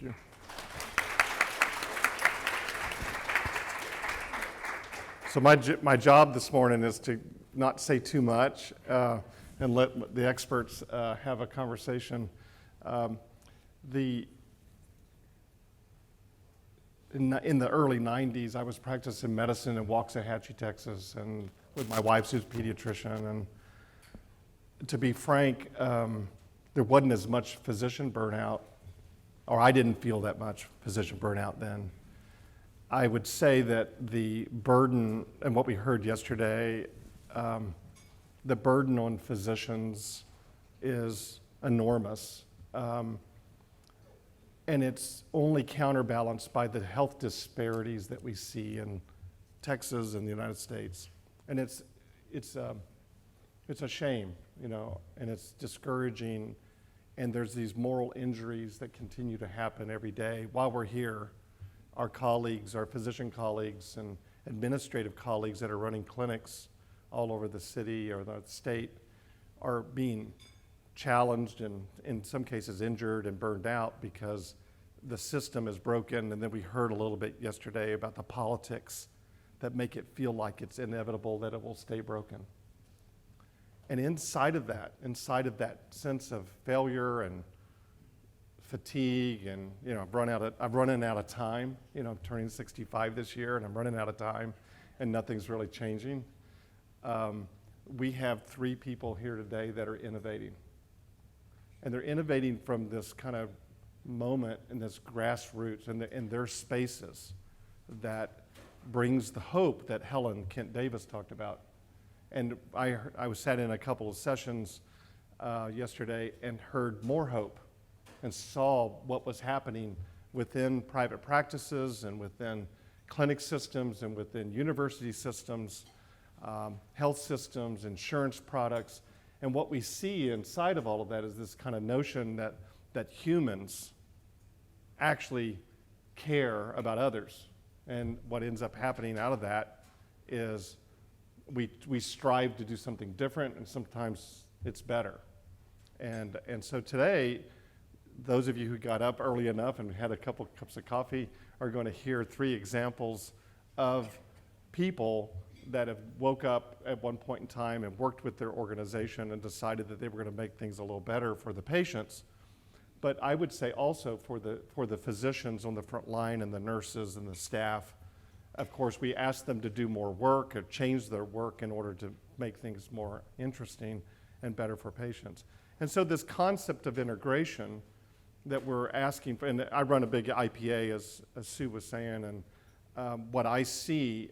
you. So my job this morning is to not say too much and let the experts have a conversation. In the early 90s, I was practicing medicine in Waxahachie, Texas, and with my wife, who's a pediatrician. And to be frank, there wasn't as much physician burnout, or I didn't feel that much physician burnout then. I would say that the burden, and what we heard yesterday, the burden on physicians is enormous. And it's only counterbalanced by the health disparities that we see in Texas and the United States. And it's a shame, you know, and it's discouraging. And there's these moral injuries that continue to happen every day while we're here. Our colleagues, our physician colleagues and administrative colleagues that are running clinics all over the city or the state are being challenged and in some cases injured and burned out because the system is broken. And then we heard a little bit yesterday about the politics that make it feel like it's inevitable that it will stay broken. And inside of that sense of failure and fatigue, and you know, I'm running out of time. You know, I'm turning 65 this year, and I'm running out of time, and nothing's really changing. We have 3 people here today that are innovating, and they're innovating from this kind of moment in this grassroots and in their spaces that brings the hope that Helen Kent Davis talked about. And I sat in a couple of sessions yesterday and heard more hope and saw what was happening within private practices and within clinic systems and within university systems, health systems, insurance products. And what we see inside of all of that is this kind of notion that humans actually care about others. And what ends up happening out of that is we strive to do something different, and sometimes it's better. And so today, those of you who got up early enough and had a couple cups of coffee are going to hear 3 examples of people that have woke up at one point in time and worked with their organization and decided that they were going to make things a little better for the patients. But I would say also for the physicians on the front line and the nurses and the staff. Of course, we ask them to do more work or change their work in order to make things more interesting and better for patients. And so this concept of integration that we're asking for, and I run a big IPA, as Sue was saying, and what I see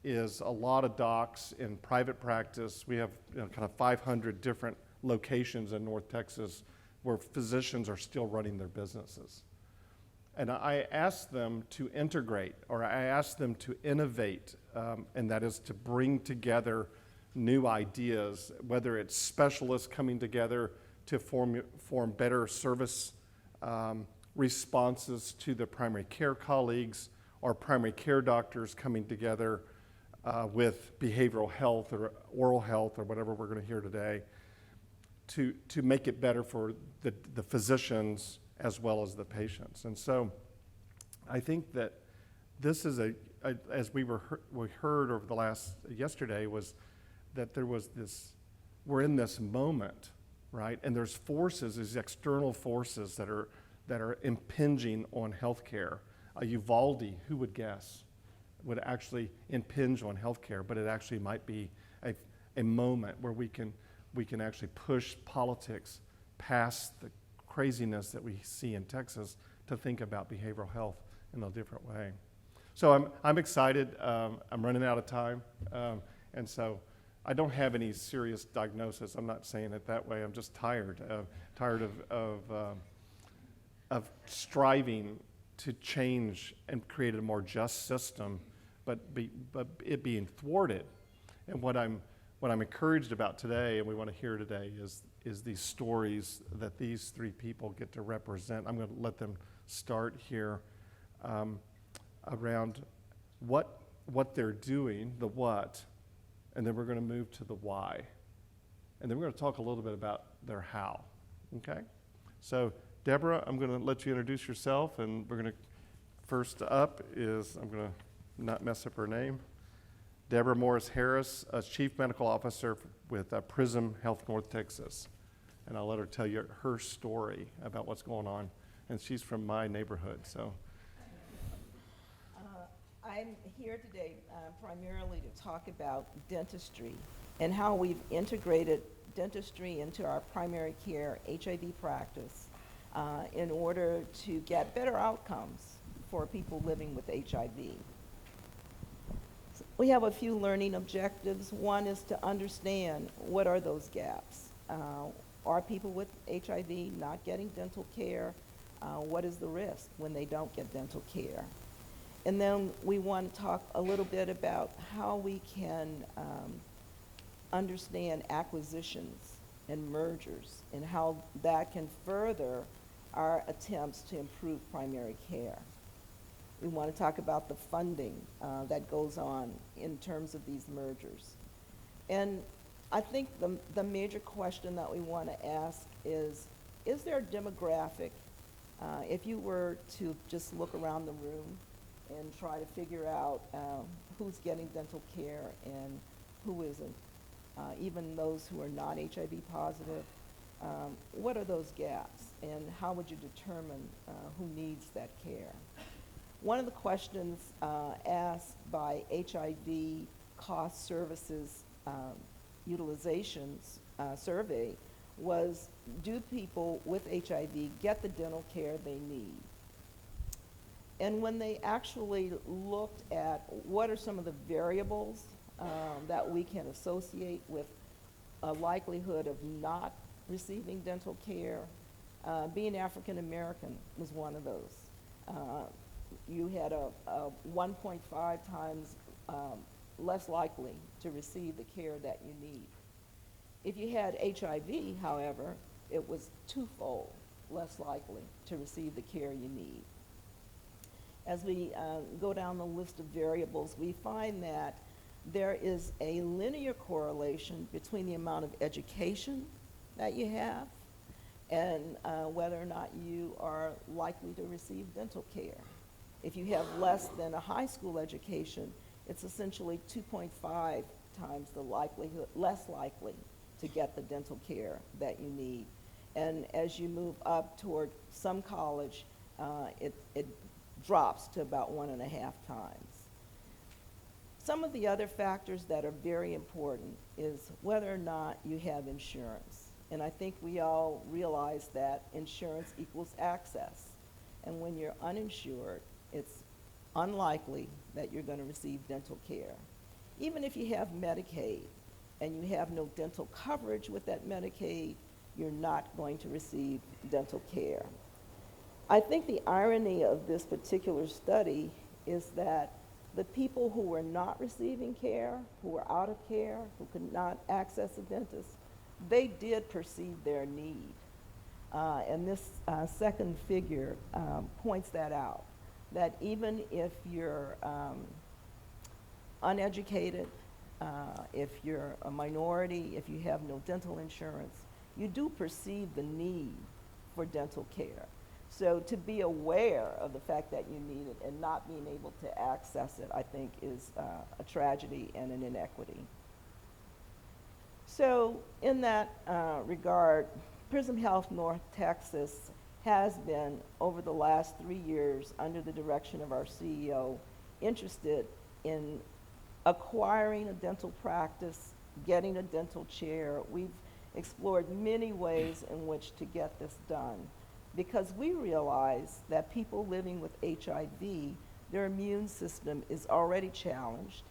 is a lot of docs in private practice. We have kind of 500 different locations in North Texas where physicians are still running their businesses. And I ask them to integrate, or I ask them to innovate, and that is to bring together new ideas, whether it's specialists coming together to form better service responses to the primary care colleagues, or primary care doctors coming together with behavioral health or oral health or whatever we're going to hear today to make it better for the physicians as well as the patients. And so I think that this is as we heard over the yesterday, was that there was we're in this moment, right? And there's forces, these external forces that are impinging on healthcare. Uvalde, who would guess, would actually impinge on healthcare, but it actually might be a moment where we can actually push politics past the craziness that we see in Texas to think about behavioral health in a different way. So I'm excited. I'm running out of time, and so I don't have any serious diagnosis. I'm not saying it that way. I'm just tired of striving to change and create a more just system, but it being thwarted. And what I'm encouraged about today, and we want to hear today, is these stories that these 3 people get to represent. I'm going to let them start here around what they're doing, the what, and then we're going to move to the why. And then we're going to talk a little bit about their how, okay? So Deborah, I'm going to let you introduce yourself, and we're going to, first up is, I'm going to not mess up her name, Deborah Morris-Harris, Chief Medical Officer with Prism Health North Texas. And I'll let her tell you her story about what's going on. And she's from my neighborhood, so. I'm here today primarily to talk about dentistry and how we've integrated dentistry into our primary care HIV practice in order to get better outcomes for people living with HIV. We have a few learning objectives. One is to understand what are those gaps. Are people with HIV not getting dental care? What is the risk when they don't get dental care? And then we want to talk a little bit about how we can understand acquisitions and mergers and how that can further our attempts to improve primary care. We want to talk about the funding that goes on in terms of these mergers. And I think the major question that we want to ask is there a demographic, if you were to just look around the room and try to figure out who's getting dental care and who isn't, even those who are not HIV positive, what are those gaps and how would you determine who needs that care? One of the questions asked by HIV cost services utilizations survey was, do people with HIV get the dental care they need? And when they actually looked at what are some of the variables that we can associate with a likelihood of not receiving dental care, being African American was one of those. You had a 1.5 times less likely to receive the care that you need. If you had HIV, however, it was twofold less likely to receive the care you need. As we go down the list of variables, we find that there is a linear correlation between the amount of education that you have and whether or not you are likely to receive dental care. If you have less than a high school education, it's essentially 2.5 times the likelihood, less likely to get the dental care that you need. And as you move up toward some college, it drops to about 1.5 times. Some of the other factors that are very important is whether or not you have insurance. And I think we all realize that insurance equals access. And when you're uninsured, it's unlikely that you're going to receive dental care. Even if you have Medicaid and you have no dental coverage with that Medicaid, you're not going to receive dental care. I think the irony of this particular study is that the people who were not receiving care, who were out of care, who could not access a dentist, they did perceive their need. And this second figure points that out, that even if you're uneducated, if you're a minority, if you have no dental insurance, you do perceive the need for dental care. So to be aware of the fact that you need it and not being able to access it, I think is a tragedy and an inequity. So in that regard, Prism Health North Texas has been, over the last 3 years, under the direction of our CEO, interested in acquiring a dental practice, getting a dental chair. We've explored many ways in which to get this done, because we realize that people living with HIV, their immune system is already challenged.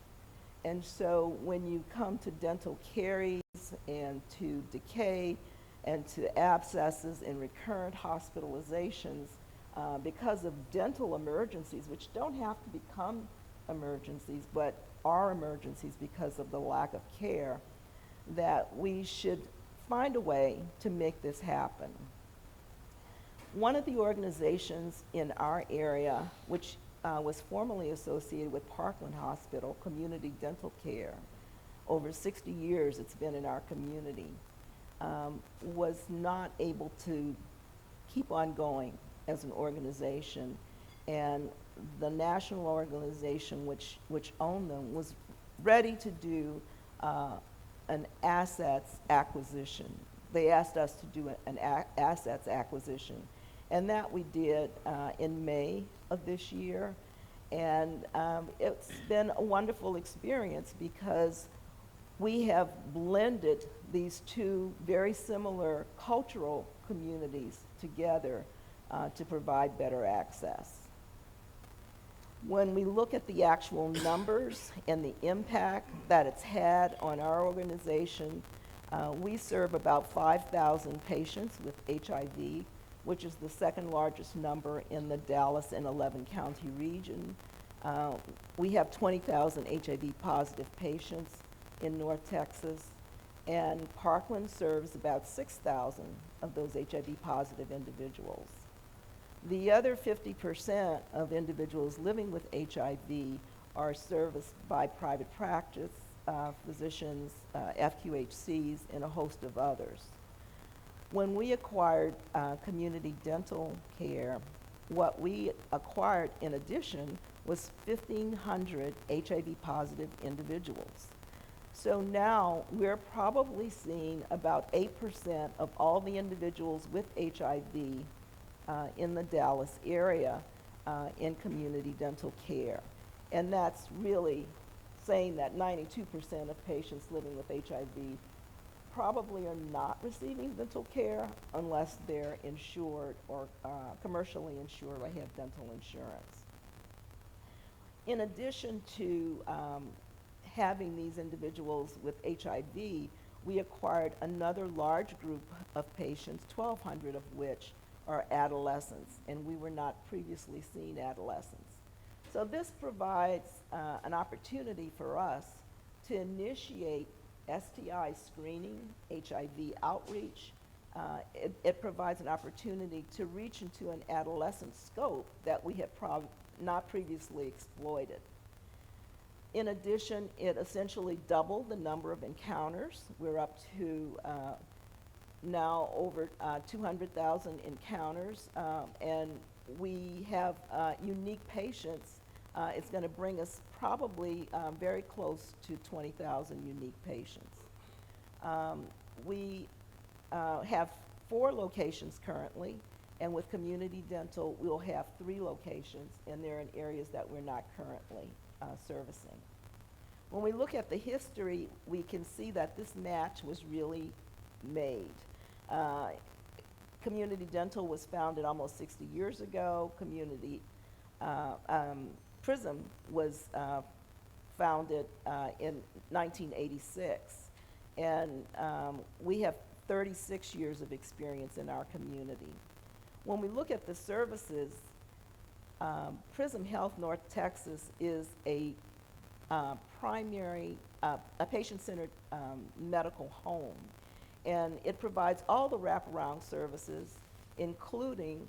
And so when you come to dental caries and to decay and to abscesses and recurrent hospitalizations because of dental emergencies, which don't have to become emergencies, but are emergencies because of the lack of care, that we should find a way to make this happen. One of the organizations in our area, which was formerly associated with Parkland Hospital, Community Dental Care, over 60 years it's been in our community, was not able to keep on going as an organization. And the national organization which owned them was ready to do an assets acquisition. They asked us to do an assets acquisition. And that we did in May of this year. And it's been a wonderful experience because we have blended these two very similar cultural communities together to provide better access. When we look at the actual numbers and the impact that it's had on our organization, we serve about 5,000 patients with HIV, which is the second largest number in the Dallas and 11 county region. We have 20,000 HIV positive patients in North Texas, and Parkland serves about 6,000 of those HIV positive individuals. The other 50% of individuals living with HIV are serviced by private practice, physicians, FQHCs, and a host of others. When we acquired community dental care, what we acquired in addition was 1,500 HIV positive individuals. So now we're probably seeing about 8% of all the individuals with HIV in the Dallas area in community dental care. And that's really saying that 92% of patients living with HIV probably are not receiving dental care unless they're insured or commercially insured or have dental insurance. In addition to having these individuals with HIV, we acquired another large group of patients, 1,200 of which are adolescents, and we were not previously seeing adolescents. So this provides an opportunity for us to initiate STI screening, HIV outreach. It provides an opportunity to reach into an adolescent scope that we have not previously exploited. In addition, it essentially doubled the number of encounters. We're up to now over 200,000 encounters, and we have unique patients. It's going to bring us probably very close to 20,000 unique patients. We have 4 locations currently, and with community dental, we'll have 3 locations, and they're in areas that we're not currently servicing. When we look at the history, we can see that this match was really made. Community dental was founded almost 60 years ago. Prism was founded in 1986, and we have 36 years of experience in our community. When we look at the services, Prism Health North Texas is a primary, a patient-centered medical home, and it provides all the wraparound services, including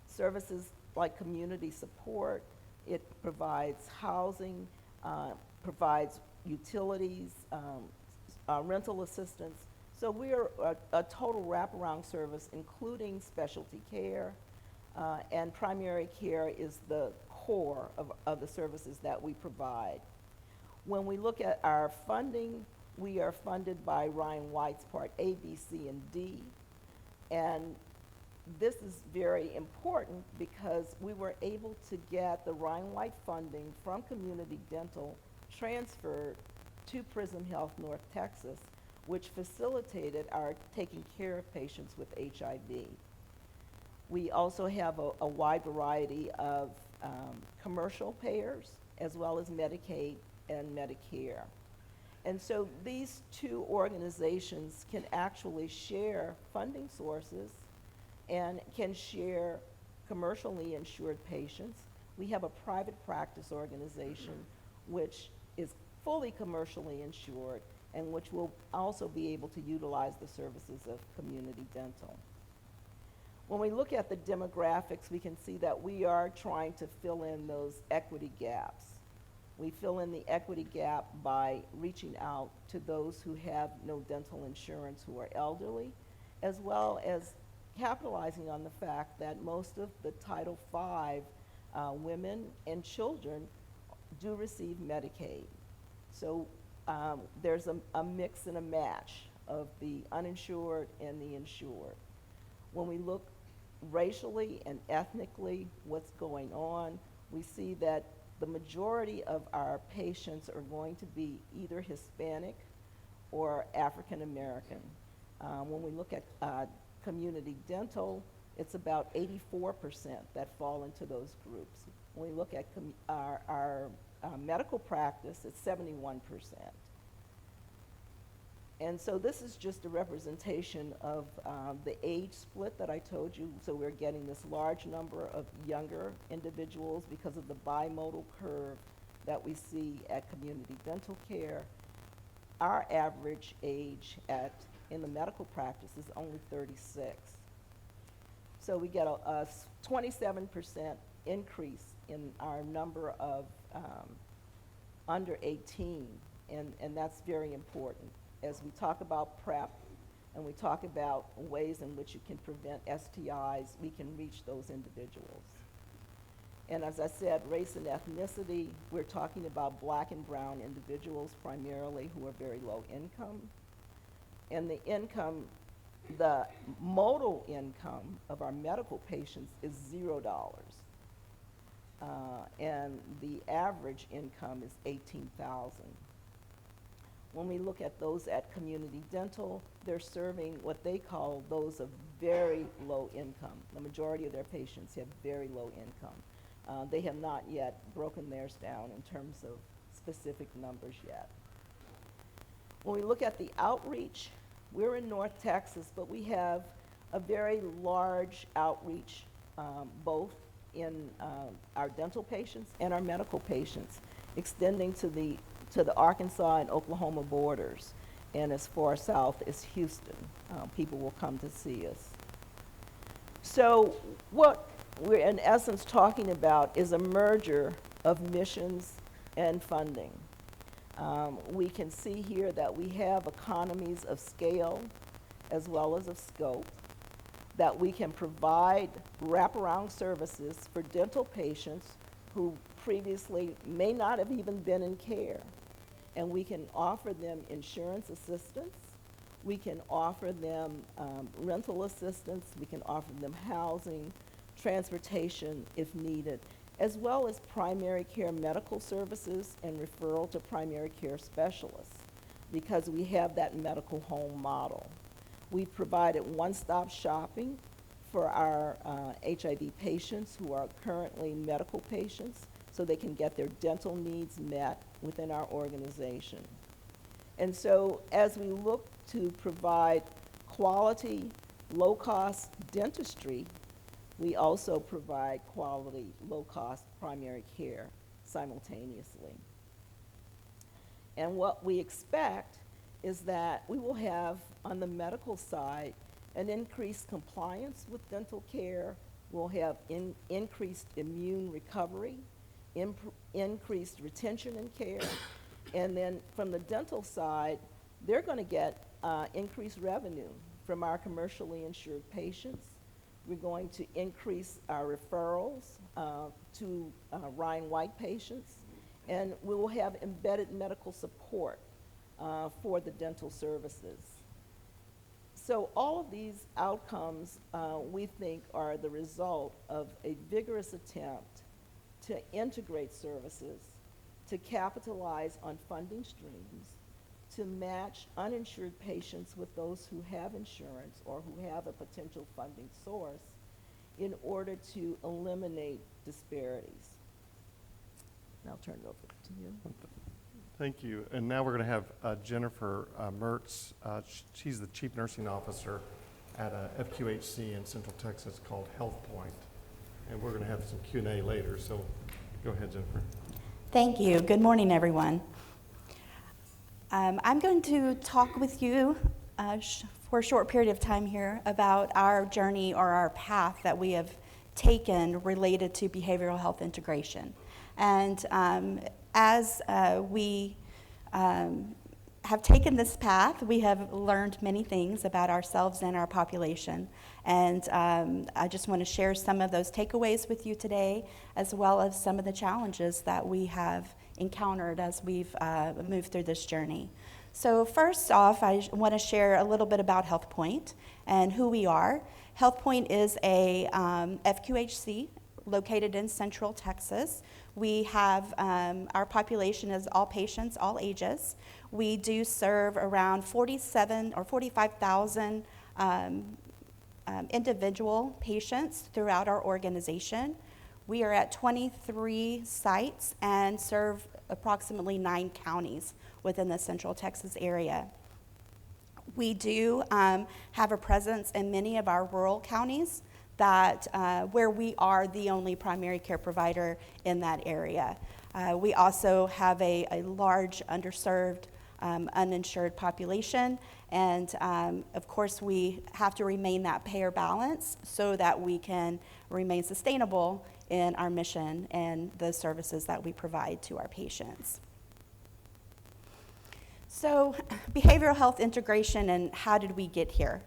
services like community support. It provides housing, provides utilities, rental assistance. So we are a total wraparound service, including specialty care, and primary care is the core of the services that we provide. When we look at our funding, we are funded by Ryan White's Part A, B, C, and D. And this is very important because we were able to get the Ryan White funding from community dental transferred to Prism Health North Texas, which facilitated our taking care of patients with HIV. We also have a wide variety of commercial payers as well as Medicaid and Medicare. And so these 2 organizations can actually share funding sources and can share commercially insured patients. We have a private practice organization which is fully commercially insured and which will also be able to utilize the services of community dental. When we look at the demographics, we can see that we are trying to fill in those equity gaps. We fill in the equity gap by reaching out to those who have no dental insurance, who are elderly, as well as capitalizing on the fact that most of the Title V women and children do receive Medicaid. So there's a mix and a match of the uninsured and the insured. When we look racially and ethnically what's going on, we see that the majority of our patients are going to be either Hispanic or African American. When we look at community dental, it's about 84% that fall into those groups. When we look at our medical practice, it's 71%. And so this is just a representation of the age split that I told you. So we're getting this large number of younger individuals because of the bimodal curve that we see at community dental care. Our average age in the medical practice is only 36. So we get a 27% increase in our number of under 18, and that's very important. As we talk about PrEP and we talk about ways in which you can prevent STIs, we can reach those individuals. And as I said, race and ethnicity, we're talking about black and brown individuals primarily who are very low income. And the modal income of our medical patients is $0. And the average income is $18,000. When we look at those at community dental, they're serving what they call those of very low income. The majority of their patients have very low income. They have not yet broken theirs down in terms of specific numbers yet. When we look at the outreach, we're in North Texas, but we have a very large outreach, both in our dental patients and our medical patients, extending to the Arkansas and Oklahoma borders, and as far south as Houston. People will come to see us. So what we're in essence talking about is a merger of missions and funding. We can see here that we have economies of scale as well as of scope, that we can provide wraparound services for dental patients who previously may not have even been in care. And we can offer them insurance assistance, we can offer them rental assistance, we can offer them housing, transportation if needed, as well as primary care medical services and referral to primary care specialists, because we have that medical home model. We've provided one-stop shopping for our HIV patients who are currently medical patients, so they can get their dental needs met within our organization. And so as we look to provide quality, low-cost dentistry, we also provide quality, low-cost primary care simultaneously. And what we expect is that we will have, on the medical side, an increased compliance with dental care. We'll have increased immune recovery, increased retention in care, and then from the dental side, they're going to get increased revenue from our commercially insured patients. We're going to increase our referrals to Ryan White patients, and we will have embedded medical support for the dental services. So all of these outcomes, we think, are the result of a vigorous attempt to integrate services, to capitalize on funding streams, to match uninsured patients with those who have insurance or who have a potential funding source in order to eliminate disparities. And I'll turn it over to you. Thank you. And now we're going to have Jennifer Mertz. She's the Chief Nursing Officer at a FQHC in Central Texas called HealthPoint. And we're going to have some Q&A later, so go ahead, Jennifer. Thank you. Good morning, everyone. I'm going to talk with you for a short period of time here about our journey or our path that we have taken related to behavioral health integration. And as we have taken this path, we have learned many things about ourselves and our population. And I just want to share some of those takeaways with you today, as well as some of the challenges that we have encountered as we've moved through this journey. So first off, I want to share a little bit about HealthPoint and who we are. HealthPoint is a FQHC located in Central Texas. We have, our population is all patients, all ages. We do serve around 47 or 45,000 individual patients throughout our organization. We are at 23 sites and serve approximately 9 counties within the Central Texas area. We do have a presence in many of our rural counties that where we are the only primary care provider in that area. We also have a large underserved, uninsured population, and of course we have to remain that payer balance so that we can remain sustainable in our mission and the services that we provide to our patients. So, behavioral health integration, and how did we get here?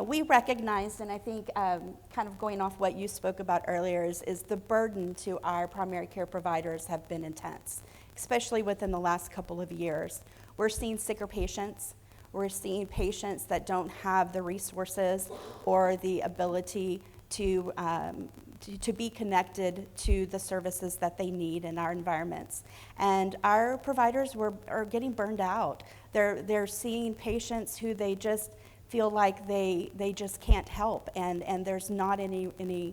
We recognized, and I think kind of going off what you spoke about earlier, is the burden to our primary care providers have been intense, especially within the last couple of years. We're seeing sicker patients. We're seeing patients that don't have the resources or the ability to be connected to the services that they need in our environments. And our providers are getting burned out. They're seeing patients who they just feel like they just can't help, and there's not any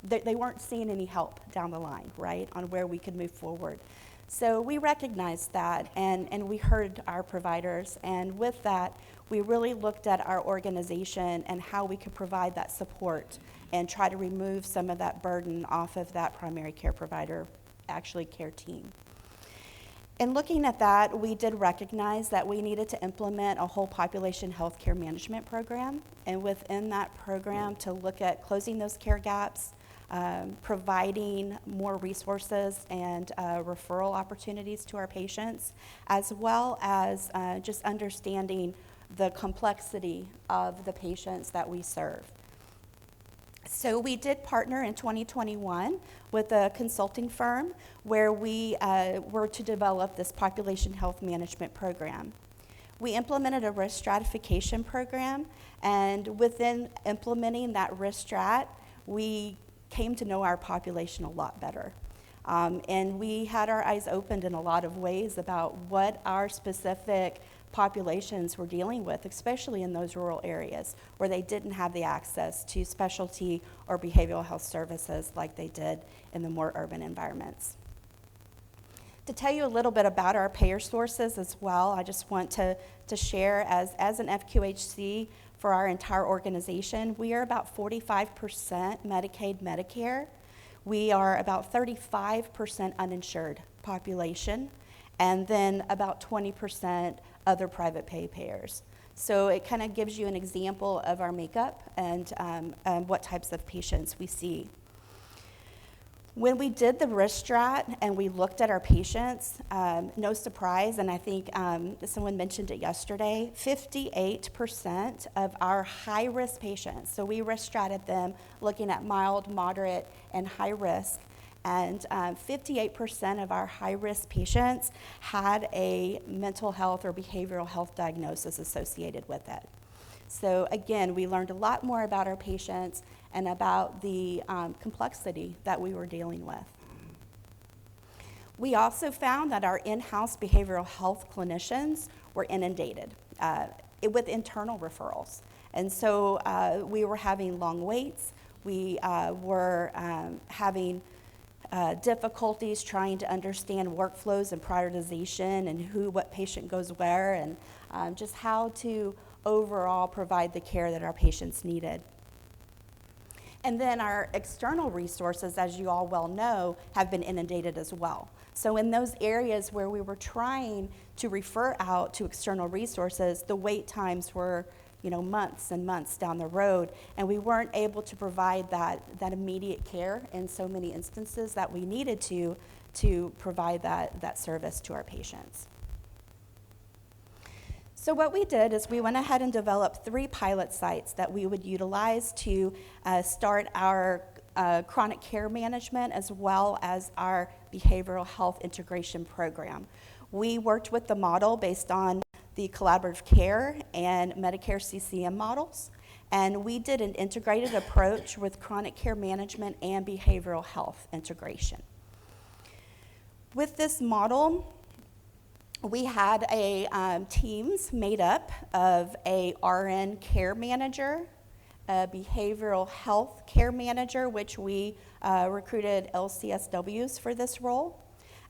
they weren't seeing any help down the line, right, on where we could move forward. So we recognized that, and we heard our providers, and with that, we really looked at our organization and how we could provide that support and try to remove some of that burden off of that primary care provider, actually care team. In looking at that, we did recognize that we needed to implement a whole population health care management program, and within that program to look at closing those care gaps, providing more resources and referral opportunities to our patients, as well as just understanding the complexity of the patients that we serve. So we did partner in 2021 with a consulting firm where we were to develop this population health management program. We implemented a risk stratification program, and within implementing that risk strat, we came to know our population a lot better. And we had our eyes opened in a lot of ways about what our specific populations were dealing with, especially in those rural areas where they didn't have the access to specialty or behavioral health services like they did in the more urban environments. To tell you a little bit about our payer sources as well, I just want to share as an FQHC for our entire organization, we are about 45% Medicaid, Medicare. We are about 35% uninsured population, and then about 20% other private pay payers. So it kind of gives you an example of our makeup and what types of patients we see. When we did the risk strat and we looked at our patients, no surprise, and I think someone mentioned it yesterday, 58% of our high-risk patients, so we risk stratted them looking at mild, moderate, and high risk, and 58% of our high-risk patients had a mental health or behavioral health diagnosis associated with it. So again, we learned a lot more about our patients and about the complexity that we were dealing with. We also found that our in-house behavioral health clinicians were inundated with internal referrals. And so we were having long waits. We were having difficulties trying to understand workflows and prioritization and what patient goes where, and just how to overall provide the care that our patients needed. And then our external resources, as you all well know, have been inundated as well. So in those areas where we were trying to refer out to external resources, the wait times were months and months down the road, and we weren't able to provide that immediate care in so many instances that we needed to provide that service to our patients. So what we did is we went ahead and developed 3 pilot sites that we would utilize to start our chronic care management as well as our behavioral health integration program. We worked with the model based on the collaborative care and Medicare CCM models, and we did an integrated approach with chronic care management and behavioral health integration. With this model, we had teams made up of a RN care manager, a behavioral health care manager, which we recruited LCSWs for this role,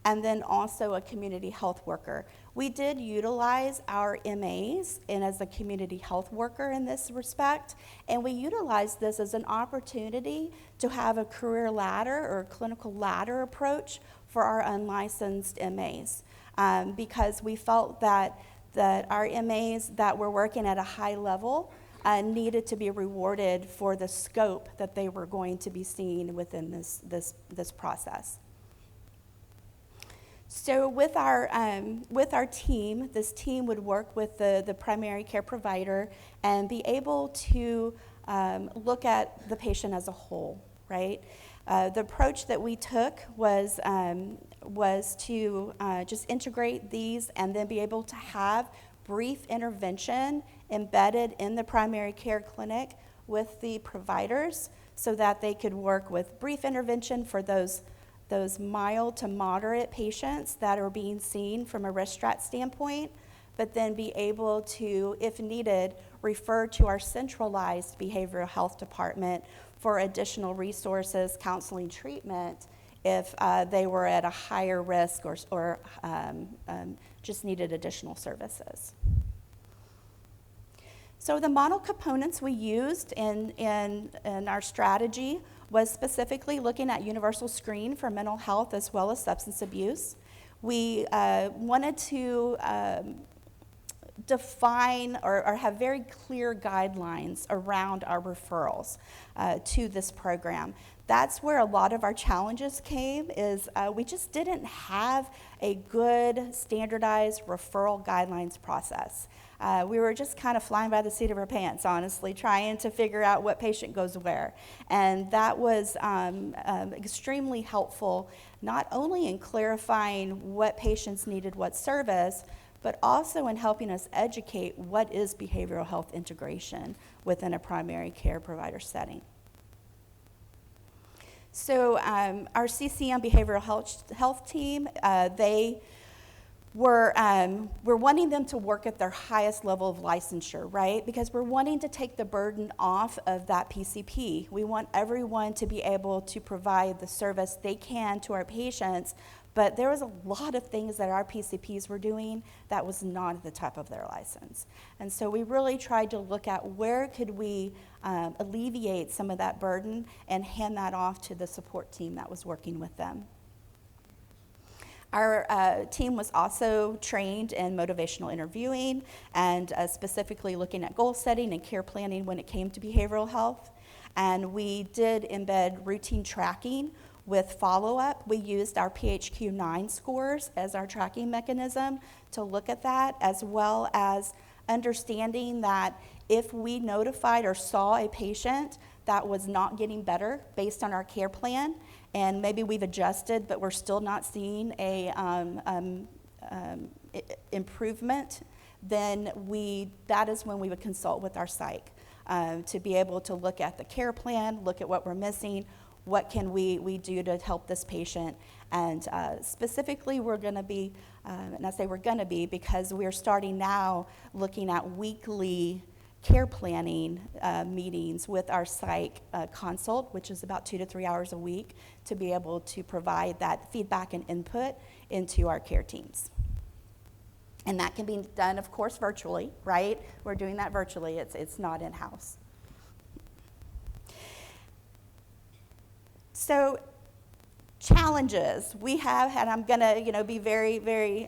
and then also a community health worker. We did utilize our MAs and as a community health worker in this respect, and we utilized this as an opportunity to have a career ladder or clinical ladder approach for our unlicensed MAs, because we felt that our MAs that were working at a high level needed to be rewarded for the scope that they were going to be seeing within this process. So with our team, this team would work with the primary care provider and be able to look at the patient as a whole, right? The approach that we took was to just integrate these and then be able to have brief intervention embedded in the primary care clinic with the providers so that they could work with brief intervention for those mild to moderate patients that are being seen from a risk strat standpoint, but then be able to, if needed, refer to our centralized behavioral health department for additional resources, counseling, treatment, if they were at a higher risk or just needed additional services. So the model components we used in our strategy was specifically looking at universal screen for mental health as well as substance abuse. We wanted to define or have very clear guidelines around our referrals to this program. That's where a lot of our challenges came, is we just didn't have a good standardized referral guidelines process. We were just kind of flying by the seat of our pants, honestly, trying to figure out what patient goes where. And that was extremely helpful, not only in clarifying what patients needed what service, but also in helping us educate what is behavioral health integration within a primary care provider setting. So our CCM behavioral health team, we're wanting them to work at their highest level of licensure, right? Because we're wanting to take the burden off of that PCP. We want everyone to be able to provide the service they can to our patients, but there was a lot of things that our PCPs were doing that was not at the top of their license. And so we really tried to look at where could we alleviate some of that burden and hand that off to the support team that was working with them. Our team was also trained in motivational interviewing and specifically looking at goal setting and care planning when it came to behavioral health. And we did embed routine tracking with follow-up. We used our PHQ-9 scores as our tracking mechanism to look at that, as well as understanding that if we notified or saw a patient that was not getting better based on our care plan, and maybe we've adjusted, but we're still not seeing a improvement, then that is when we would consult with our psych to be able to look at the care plan, look at what we're missing, what can we do to help this patient. And specifically, we're going to be, and I say we're going to be because we're starting now looking at weekly care planning meetings with our psych consult, which is about 2 to 3 hours a week, to be able to provide that feedback and input into our care teams. And that can be done, of course, virtually, right? We're doing that virtually. It's not in-house. So challenges we have had, I'm going to be very, very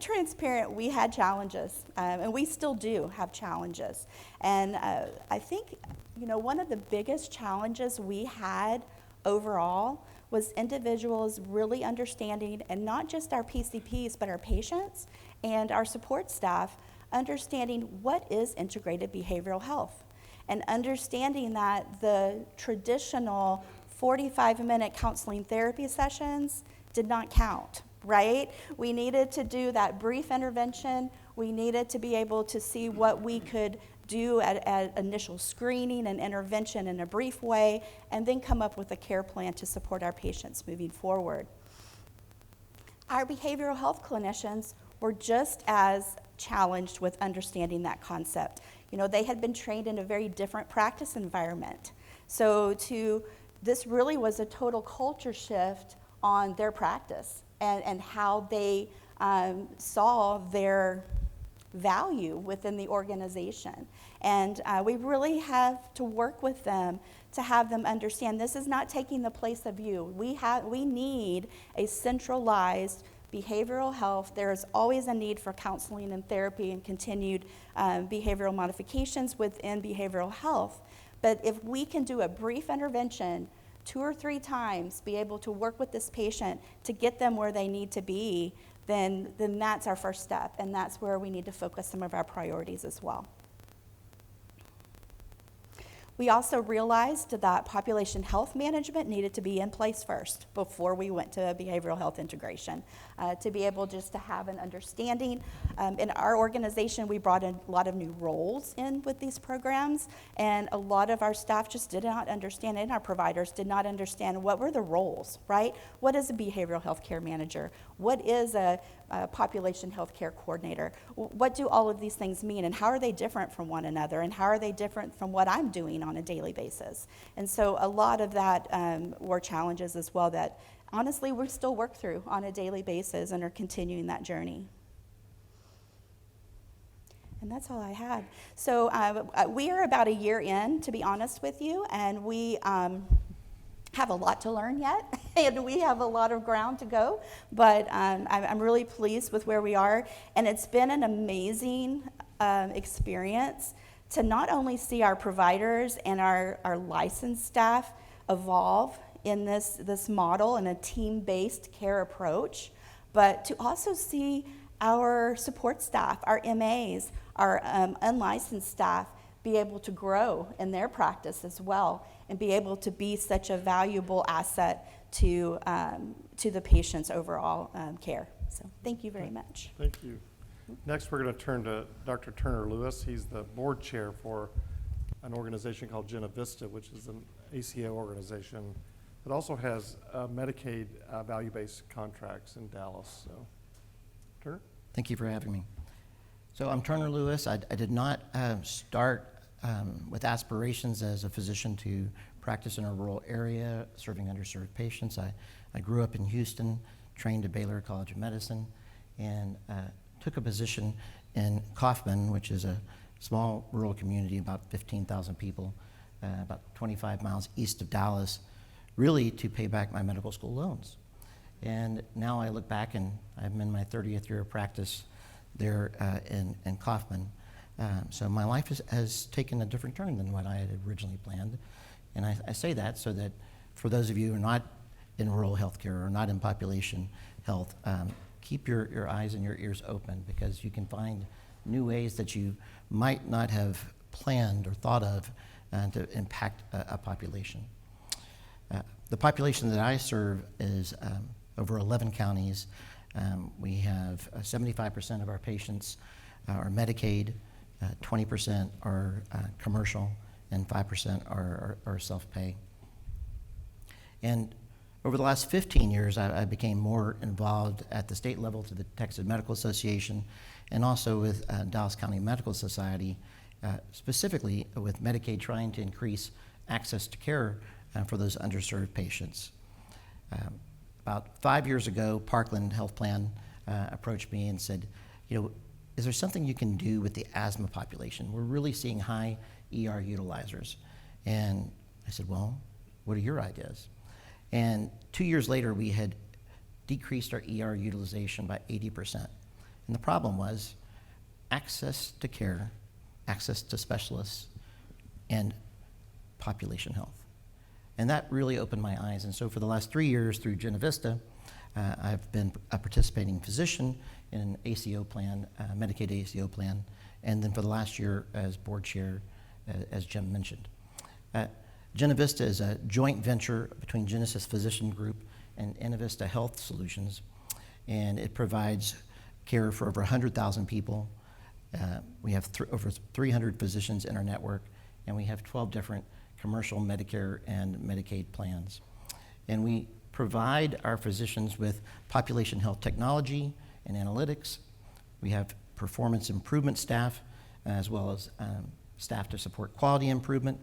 transparent. We had challenges, and we still do have challenges. And I think, one of the biggest challenges we had overall was individuals really understanding, and not just our PCPs, but our patients and our support staff, understanding what is integrated behavioral health and understanding that the traditional 45-minute counseling therapy sessions did not count, right? We needed to do that brief intervention. We needed to be able to see what we could do at initial screening and intervention in a brief way, and then come up with a care plan to support our patients moving forward. Our behavioral health clinicians were just as challenged with understanding that concept. You know, they had been trained in a very different practice environment. So this really was a total culture shift on their practice and how they saw their value within the organization. And we really have to work with them to have them understand this is not taking the place of you. We need a centralized behavioral health. There is always a need for counseling and therapy and continued behavioral modifications within behavioral health. But if we can do a brief intervention 2 or 3 times, be able to work with this patient to get them where they need to be, then that's our first step, and that's where we need to focus some of our priorities as well. We also realized that population health management needed to be in place first before we went to behavioral health integration, to be able just to have an understanding. In our organization, we brought in a lot of new roles in with these programs, and a lot of our staff just did not understand, and our providers did not understand what were the roles, right? What is a behavioral health care manager? What is a population health care coordinator? What do all of these things mean, and how are they different from one another, and how are they different from what I'm doing on a daily basis? And so a lot of that were challenges as well that honestly we still work through on a daily basis and are continuing that journey. And that's all I had. So we are about a year in, to be honest with you, and we have a lot to learn yet, and we have a lot of ground to go, but I'm really pleased with where we are, and it's been an amazing experience to not only see our providers and our licensed staff evolve in this model and a team-based care approach, but to also see our support staff, our MAs, our unlicensed staff be able to grow in their practice as well and be able to be such a valuable asset to the patient's overall care. So thank you very much. Thank you. Next, we're going to turn to Dr. Turner Lewis. He's the board chair for an organization called Genovista, which is an ACO organization that also has Medicaid value-based contracts in Dallas. So, Turner? Thank you for having me. So I'm Turner Lewis. I did not start with aspirations as a physician to practice in a rural area serving underserved patients. I grew up in Houston, trained at Baylor College of Medicine, and took a position in Kaufman, which is a small rural community, about 15,000 people, about 25 miles east of Dallas, really to pay back my medical school loans. And now I look back, and I'm in my 30th year of practice there in Kaufman. So my life has taken a different turn than what I had originally planned. And I say that so that for those of you who are not in rural healthcare or not in population health, keep your eyes and your ears open, because you can find new ways that you might not have planned or thought of to impact a population. The population that I serve is over 11 counties. We have 75% of our patients are Medicaid, 20% are commercial, and 5% are self-pay. And over the last 15 years, I became more involved at the state level to the Texas Medical Association, and also with Dallas County Medical Society, specifically with Medicaid, trying to increase access to care for those underserved patients. About 5 years ago, Parkland Health Plan approached me and said, is there something you can do with the asthma population? We're really seeing high ER utilizers. And I said, well, what are your ideas? And 2 years later, we had decreased our ER utilization by 80%. And the problem was access to care, access to specialists, and population health. And that really opened my eyes. And so for the last 3 years through Genovista, I've been a participating physician in an ACO plan, Medicaid ACO plan, and then for the last year as board chair, as Jim mentioned. Genovista is a joint venture between Genesis Physician Group and Genovista Health Solutions, and it provides care for over 100,000 people. We have over 300 physicians in our network, and we have 12 different commercial Medicare and Medicaid plans. And we provide our physicians with population health technology and analytics. We have performance improvement staff, as well as staff to support quality improvement.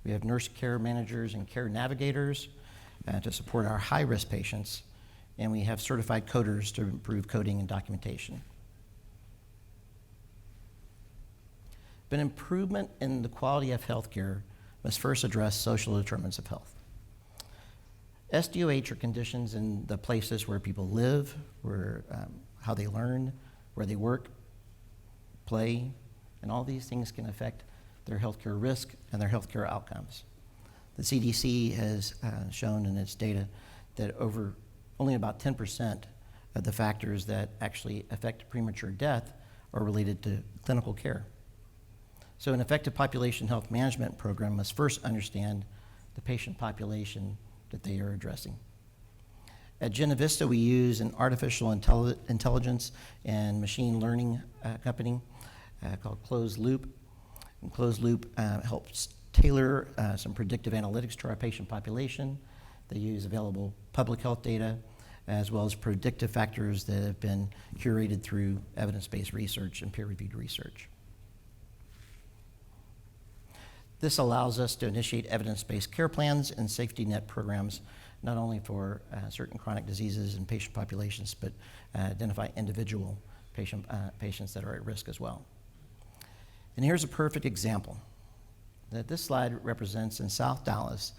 We have nurse care managers and care navigators to support our high-risk patients, and we have certified coders to improve coding and documentation. But improvement in the quality of healthcare must first address social determinants of health. SDOH are conditions in the places where people live, where, how they learn, where they work, play, and all these things can affect their healthcare risk and their healthcare outcomes. The CDC has shown in its data that only about 10% of the factors that actually affect premature death are related to clinical care. So an effective population health management program must first understand the patient population that they are addressing. At Genovista, we use an artificial intelligence and machine learning company called Closed Loop. And Closed Loop helps tailor some predictive analytics to our patient population. They use available public health data as well as predictive factors that have been curated through evidence-based research and peer-reviewed research. This allows us to initiate evidence-based care plans and safety net programs, not only for certain chronic diseases and patient populations, but identify individual patients that are at risk as well. And here's a perfect example that this slide represents in South Dallas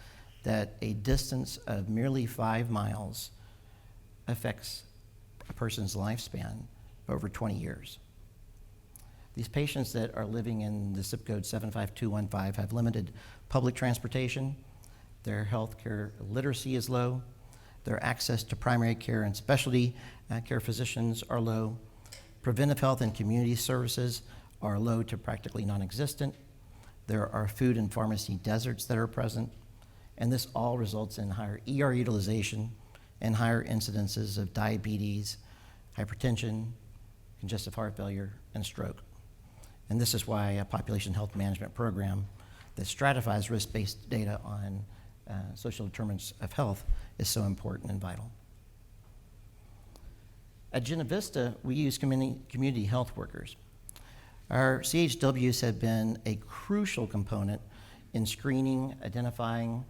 that a distance of merely 5 miles affects a person's lifespan over 20 years. These patients that are living in the zip code 75215 have limited public transportation, their healthcare literacy is low, their access to primary care and specialty care physicians are low, preventive health and community services are low to practically non-existent, there are food and pharmacy deserts that are present, and this all results in higher ER utilization and higher incidences of diabetes, hypertension, congestive heart failure, and stroke. And this is why a population health management program that stratifies risk-based data on social determinants of health is so important and vital. At Genovista, we use community health workers. Our CHWs have been a crucial component in screening, identifying,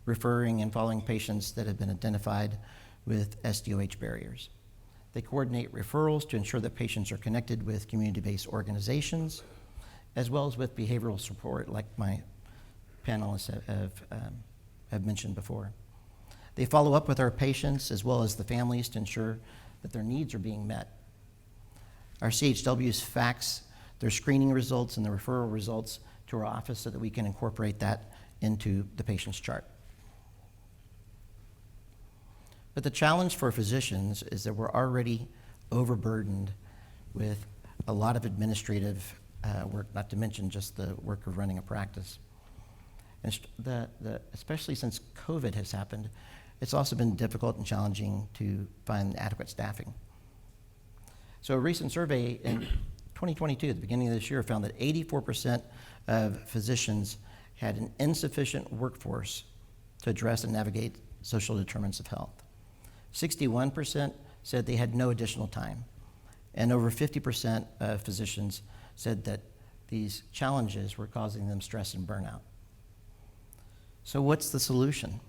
referring, and following patients that have been identified with SDOH barriers. They coordinate referrals to ensure that patients are connected with community-based organizations, as well as with behavioral support, like my panelists have mentioned before. They follow up with our patients as well as the families to ensure that their needs are being met. Our CHWs fax their screening results and the referral results to our office so that we can incorporate that into the patient's chart. But the challenge for physicians is that we're already overburdened with a lot of administrative work, not to mention just the work of running a practice. And especially since COVID has happened, it's also been difficult and challenging to find adequate staffing. So a recent survey in 2022, at the beginning of this year, found that 84% of physicians had an insufficient workforce to address and navigate social determinants of health. 61% said they had no additional time, and over 50% of physicians said that these challenges were causing them stress and burnout. So what's the solution?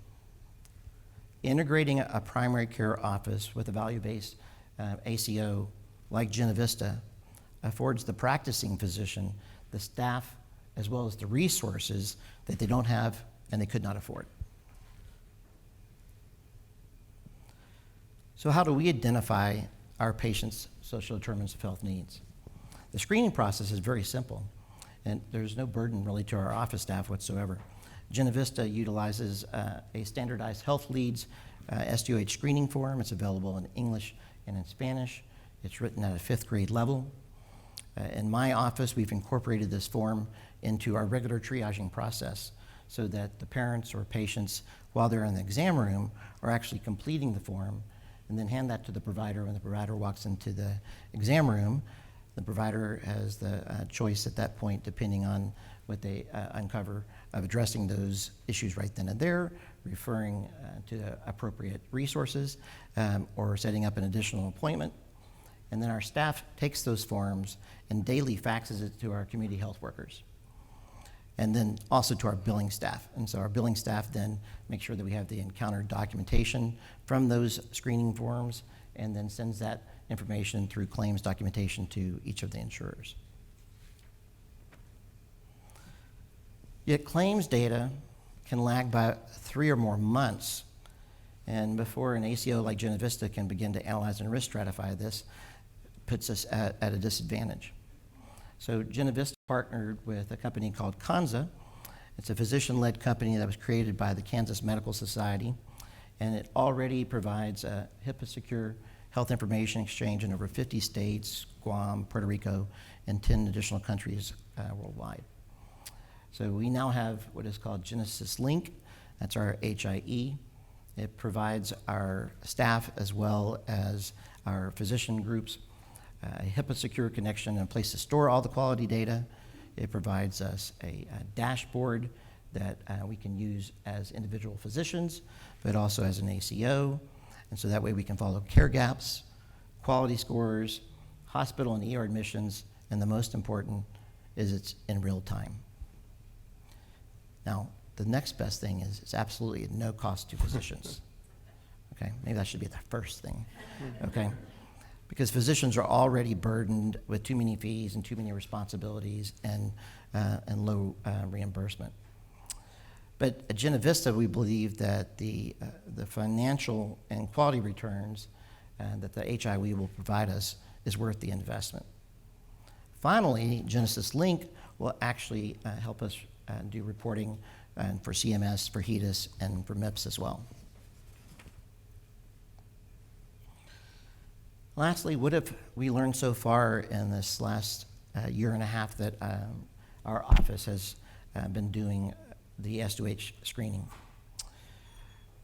Integrating a primary care office with a value-based ACO like Genovista affords the practicing physician the staff as well as the resources that they don't have and they could not afford. So how do we identify our patients' social determinants of health needs? The screening process is very simple, and there's no burden really to our office staff whatsoever. Genovista utilizes a standardized health leads SDOH screening form. It's available in English and in Spanish, It's written at a 5th grade level. In my office, we've incorporated this form into our regular triaging process so that the parents or patients, while they're in the exam room, are actually completing the form and then hand that to the provider. When the provider walks into the exam room, the provider has the choice at that point, depending on what they uncover, of addressing those issues right then and there, referring to the appropriate resources, or setting up an additional appointment. And then our staff takes those forms and daily faxes it to our community health workers, and then also to our billing staff. And so our billing staff then makes sure that we have the encounter documentation from those screening forms, and then sends that information through claims documentation to each of the insurers. Yet claims data can lag by 3 or more months, and before an ACO like Genovista can begin to analyze and risk stratify this, puts us at a disadvantage. So Genovista partnered with a company called Kanza. It's a physician-led company that was created by the Kansas Medical Society, and it already provides a HIPAA-secure health information exchange in over 50 states, Guam, Puerto Rico, and 10 additional countries worldwide. So we now have what is called Genesis Link. That's our HIE. It provides our staff as well as our physician groups a HIPAA-secure connection and a place to store all the quality data. It provides us a dashboard that we can use as individual physicians, but also as an ACO. And so that way we can follow care gaps, quality scores, hospital and ER admissions, and the most important is it's in real time. Now, the next best thing is it's absolutely at no cost to physicians. Okay, maybe that should be the first thing, okay? Because physicians are already burdened with too many fees and too many responsibilities and low reimbursement. But at Genovista, we believe that the financial and quality returns that the HIE will provide us is worth the investment. Finally, Genesis Link will actually help us do reporting for CMS, for HEDIS, and for MIPS as well. Lastly, what have we learned so far in this last year and a half that our office has been doing the S2H screening?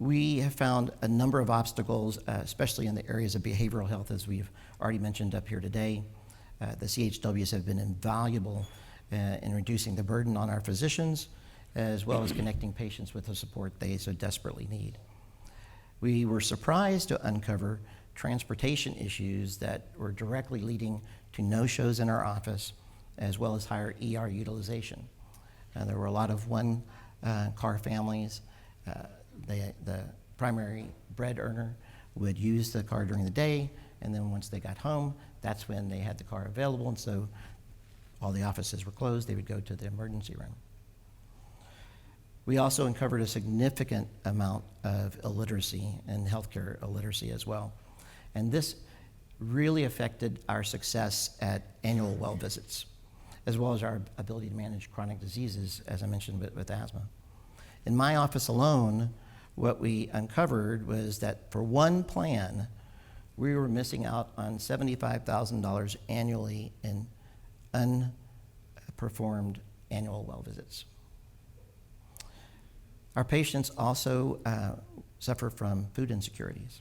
We have found a number of obstacles, especially in the areas of behavioral health, as we've already mentioned up here today. The CHWs have been invaluable in reducing the burden on our physicians, as well as connecting patients with the support they so desperately need. We were surprised to uncover transportation issues that were directly leading to no-shows in our office, as well as higher ER utilization. There were a lot of one-car families. The primary bread earner would use the car during the day, and then once they got home, that's when they had the car available, and so all the offices were closed, they would go to the emergency room. We also uncovered a significant amount of illiteracy and healthcare illiteracy as well. And this really affected our success at annual well visits, as well as our ability to manage chronic diseases, as I mentioned with asthma. In my office alone, what we uncovered was that for one plan, we were missing out on $75,000 annually in unperformed annual well visits. Our patients also suffer from food insecurities.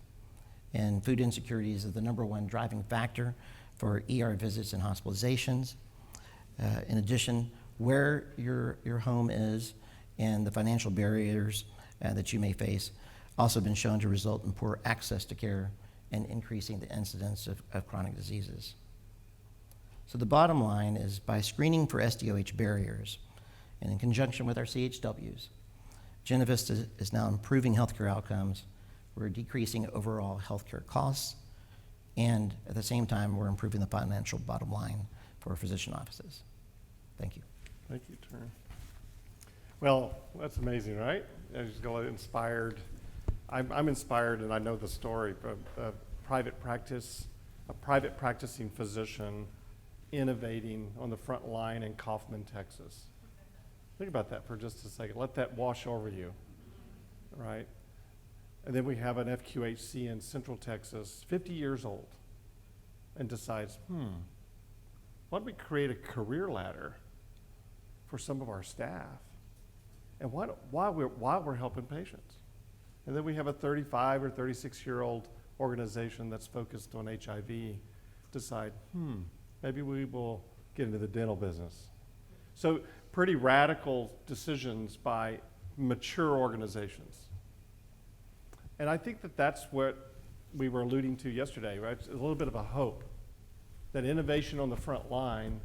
And food insecurities are the #1 driving factor for ER visits and hospitalizations. In addition, where your home is and the financial barriers that you may face also been shown to result in poor access to care and increasing the incidence of chronic diseases. So the bottom line is, by screening for SDOH barriers and in conjunction with our CHWs, Genovista is now improving healthcare outcomes. We're decreasing overall healthcare costs, and at the same time, we're improving the financial bottom line for physician offices. Thank you. Thank you, Turner. Well, that's amazing, right? I just go inspired. I'm inspired, and I know the story, but a private practicing physician innovating on the front line in Kaufman, Texas. Think about that for just a second. Let that wash over you, right? And then we have an FQHC in Central Texas, 50 years old, and decides, why don't we create a career ladder for some of our staff? And while we're helping patients. And then we have a 35 or 36-year-old organization that's focused on HIV decide, maybe we will get into the dental business. So pretty radical decisions by mature organizations. And I think that that's what we were alluding to yesterday, right? It's a little bit of a hope that innovation on the front line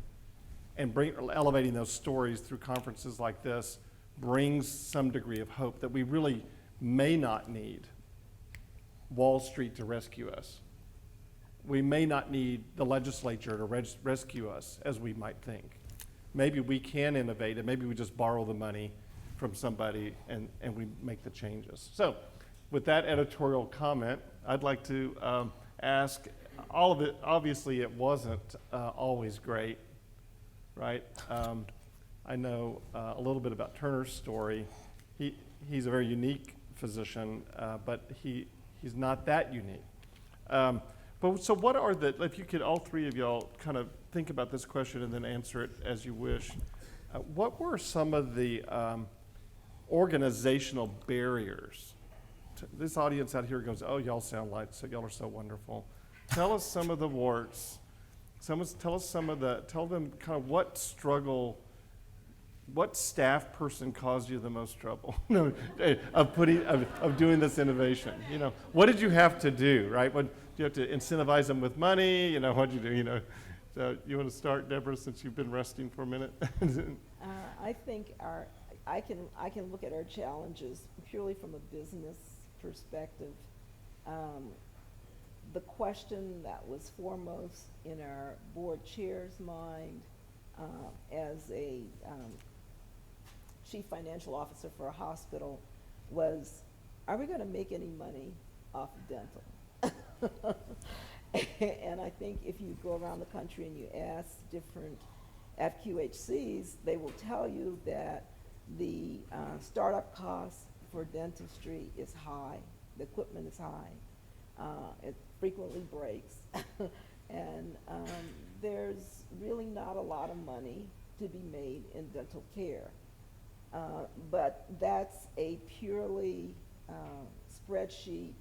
and elevating those stories through conferences like this brings some degree of hope that we really may not need Wall Street to rescue us. We may not need the legislature to rescue us as we might think. Maybe we can innovate, and maybe we just borrow the money from somebody and we make the changes. So with that editorial comment, I'd like to ask all of it. Obviously, it wasn't always great, right? I know a little bit about Turner's story. He's a very unique physician, but he's not that unique. But so what are if you could, all three of y'all kind of think about this question and then answer it as you wish. What were some of the organizational barriers? This audience out here goes, oh, y'all sound like, so y'all are so wonderful. Tell us some of the warts. Tell them kind of what staff person caused you the most trouble of doing this innovation? You know, what did you have to do, right? What, do you have to incentivize them with money? You know, what'd you do? You know, so you want to start, Deborah, since you've been resting for a minute? I think I can look at our challenges purely from a business perspective. The question that was foremost in our board chair's mind as a chief financial officer for a hospital was, are we going to make any money off of dental? And I think if you go around the country and you ask different FQHCs, they will tell you that the startup cost for dentistry is high. The equipment is high. It frequently breaks. And there's really not a lot of money to be made in dental care. But that's a purely spreadsheet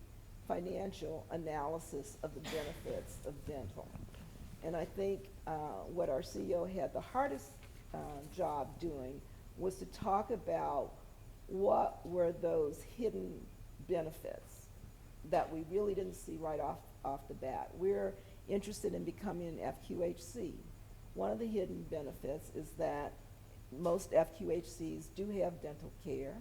financial analysis of the benefits of dental. And I think what our CEO had the hardest job doing was to talk about what were those hidden benefits that we really didn't see right off the bat. We're interested in becoming an FQHC. One of the hidden benefits is that most FQHCs do have dental care.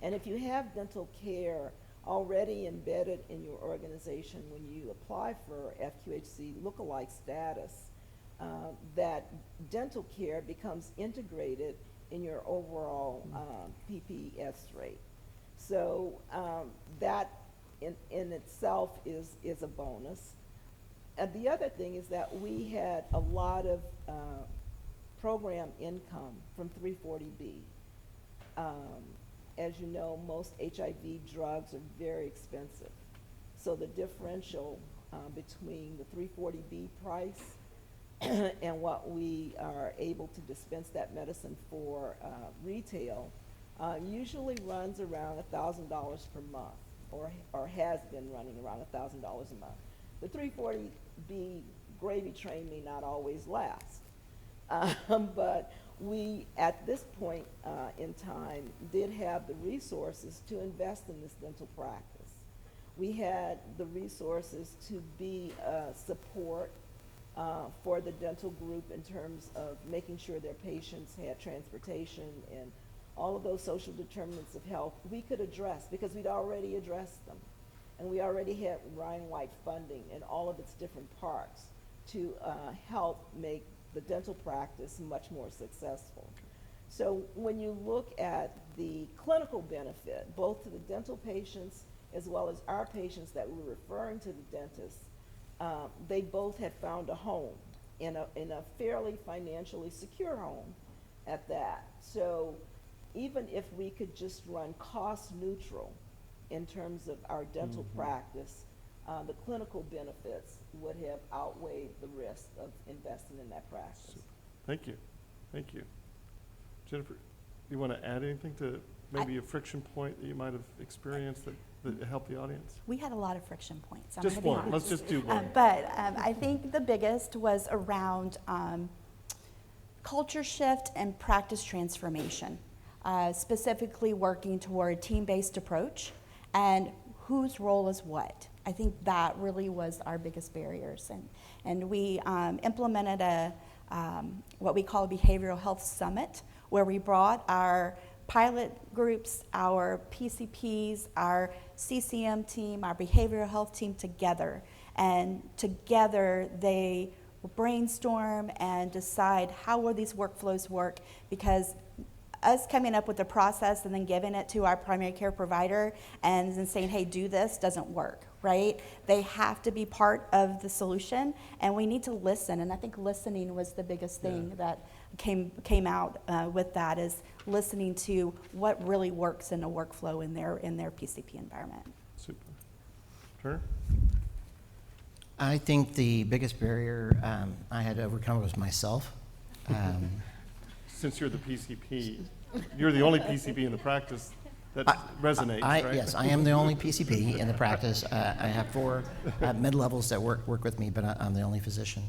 And if you have dental care already embedded in your organization when you apply for FQHC lookalike status, that dental care becomes integrated in your overall PPS rate. So that in itself is a bonus. And the other thing is that we had a lot of program income from 340B. As you know, most HIV drugs are very expensive. So the differential between the 340B price and what we are able to dispense that medicine for retail usually runs around $1,000 per month, or has been running around $1,000 a month. The 340B gravy train may not always last. But we, at this point in time, did have the resources to invest in this dental practice. We had the resources to be support for the dental group in terms of making sure their patients had transportation and all of those social determinants of health we could address because we'd already addressed them. And we already had Ryan White funding in all of its different parts to help make the dental practice much more successful. So when you look at the clinical benefit, both to the dental patients as well as our patients that we're referring to the dentist, they both had found a home in a fairly financially secure home at that. So even if we could just run cost neutral in terms of our dental practice, the clinical benefits would have outweighed the risk of investing in that practice. Thank you. Thank you. Jennifer, you want to add anything to maybe a friction point that you might have experienced that helped the audience? We had a lot of friction points. I'm Just gonna be one. honest. Let's just do one. But I think the biggest was around culture shift and practice transformation, specifically working toward team-based approach and whose role is what. I think that really was our biggest barriers. And we implemented what we call a behavioral health summit, where we brought our pilot groups, our PCPs, our CCM team, our behavioral health team together. And together they brainstorm and decide how will these workflows work, because us coming up with a process and then giving it to our primary care provider and then saying, hey, do this, doesn't work, right? They have to be part of the solution, and we need to listen. And I think listening was the biggest thing that came out with that, is listening to what really works in a workflow in their PCP environment. Super. Turner? I think the biggest barrier I had to overcome was myself. Since you're the PCP, you're the only PCP in the practice that resonates, right? Yes, I am the only PCP in the practice. I have 4 mid-levels that work with me, but I'm the only physician.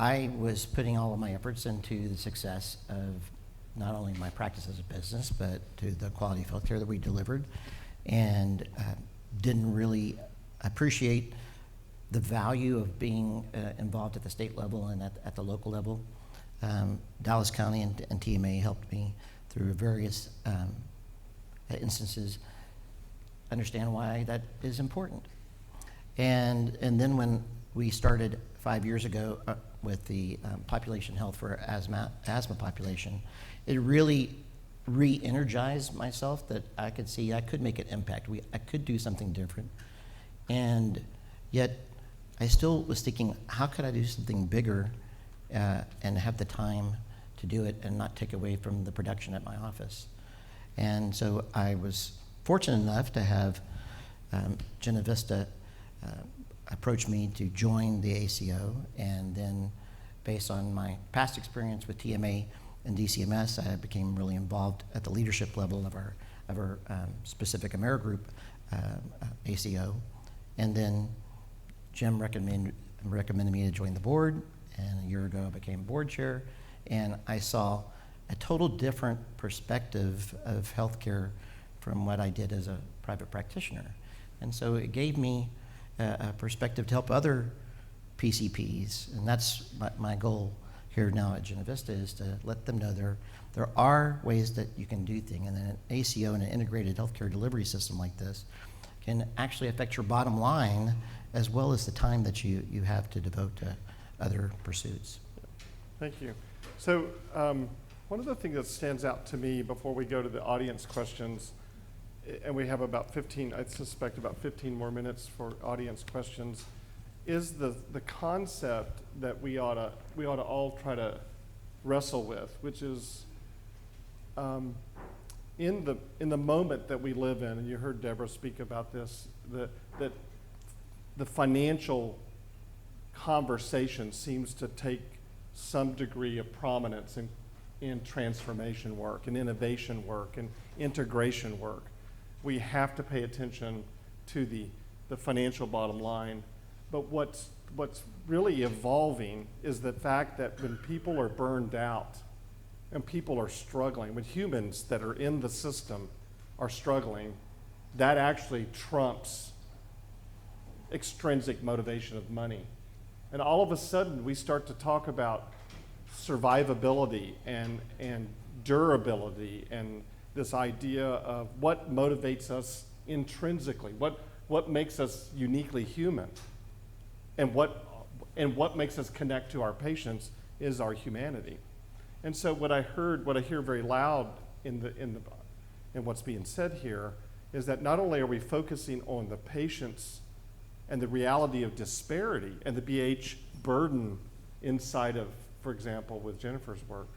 I was putting all of my efforts into the success of not only my practice as a business, but to the quality of healthcare that we delivered, and didn't really appreciate the value of being involved at the state level and at the local level. Dallas County and TMA helped me through various instances understand why that is important. And then when we started 5 years ago with the population health for asthma population, it really re-energized myself that I could see I could make an impact. I could do something different. And yet I still was thinking, how could I do something bigger and have the time to do it and not take away from the production at my office? And so I was fortunate enough to have Genovista approach me to join the ACO, and then based on my past experience with TMA and DCMS, I became really involved at the leadership level of our specific AmeriGroup ACO, and then Jim recommended me to join the board, and a year ago I became board chair, and I saw a total different perspective of healthcare from what I did as a private practitioner. And so it gave me a perspective to help other PCPs, and that's my goal here now at Genovista, is to let them know there are ways that you can do things, and an ACO and an integrated healthcare delivery system like this can actually affect your bottom line as well as the time that you have to devote to other pursuits. Thank you. So one of the things that stands out to me before we go to the audience questions, and we have about 15, I suspect about 15 more minutes for audience questions, is the concept that we ought to all try to wrestle with, which is in the moment that we live in, and you heard Deborah speak about this, that the financial conversation seems to take some degree of prominence in transformation work and innovation work and integration work. We have to pay attention to the financial bottom line. But what's really evolving is the fact that when people are burned out and people are struggling, when humans that are in the system are struggling, that actually trumps extrinsic motivation of money. And all of a sudden, we start to talk about survivability and durability and this idea of what motivates us intrinsically, what makes us uniquely human, and what makes us connect to our patients is our humanity. And so what I hear very loud in what's being said here is that not only are we focusing on the patients and the reality of disparity and the BH burden inside of, for example, with Jennifer's work,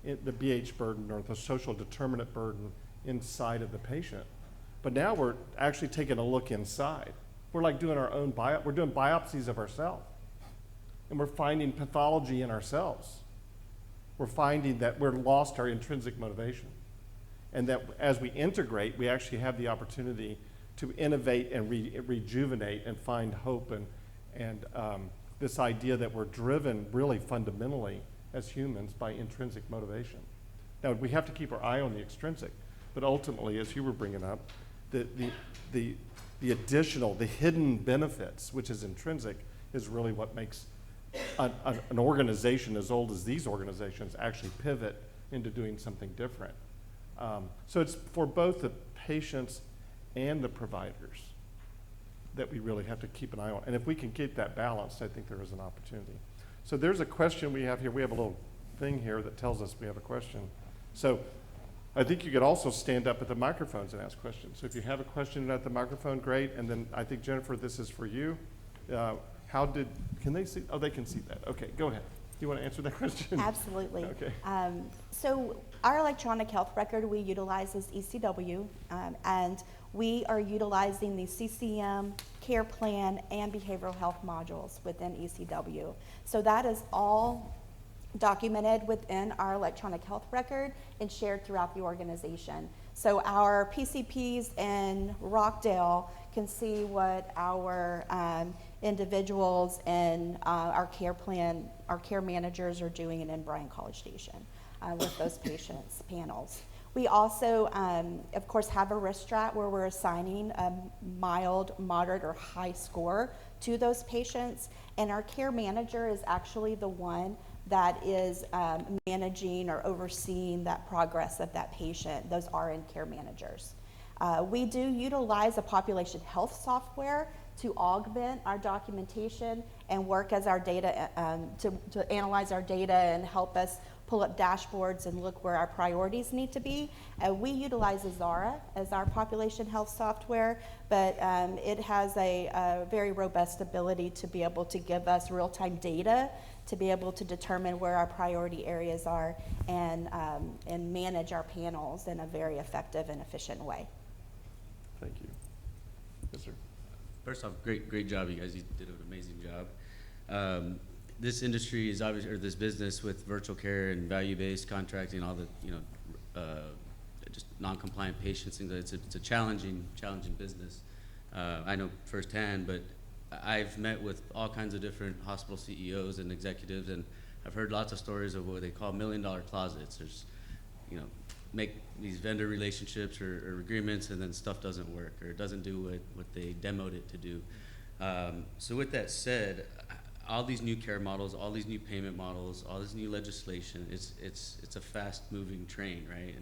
the BH burden or the social determinant burden inside of the patient, But now we're actually taking a look inside. We're like doing our own we're doing biopsies of ourselves. And we're finding pathology in ourselves. We're finding that we're lost our intrinsic motivation. And that as we integrate, we actually have the opportunity to innovate and rejuvenate and find hope and this idea that we're driven really fundamentally as humans by intrinsic motivation. Now, we have to keep our eye on the extrinsic, but ultimately, as you were bringing up, the additional, the hidden benefits, which is intrinsic, is really what makes an organization as old as these organizations actually pivot into doing something different. So it's for both the patients and the providers that we really have to keep an eye on. And if we can keep that balanced, I think there is an opportunity. So there's a question we have here. We have a little thing here that tells us we have a question. So I think you could also stand up at the microphones and ask questions. So if you have a question at the microphone, great. And then I think, Jennifer, this is for you. Can they see? Oh, they can see that. Okay, go ahead. Do you want to answer that question? Absolutely. Okay. So our electronic health record we utilize is ECW, and we are utilizing the CCM, care plan, and behavioral health modules within ECW. So that is all documented within our electronic health record and shared throughout the organization. So our PCPs in Rockdale can see what our individuals and our care plan, our care managers are doing in Bryan College Station with those patients panels. We also, of course, have a risk strat where we're assigning a mild, moderate, or high score to those patients, and our care manager is actually the one that is managing or overseeing that progress of that patient. Those RN care managers. We do utilize a population health software to augment our documentation and work as our data, to analyze our data and help us pull up dashboards and look where our priorities need to be. We utilize Azara as our population health software, but it has a very robust ability to be able to give us real-time data to be able to determine where our priority areas are and manage our panels in a very effective and efficient way. Thank you. Yes, sir. First off, great job, you guys. You did an amazing job. This industry is obviously, or this business with virtual care and value-based contracting, all the, just non-compliant patients, things. It's a challenging business. I know firsthand, but I've met with all kinds of different hospital CEOs and executives, and I've heard lots of stories of what they call $1 million closets. There's, make these vendor relationships or agreements, and then stuff doesn't work or it doesn't do what they demoed it to do. So with that said, all these new care models, all these new payment models, all this new legislation, it's a fast-moving train, right?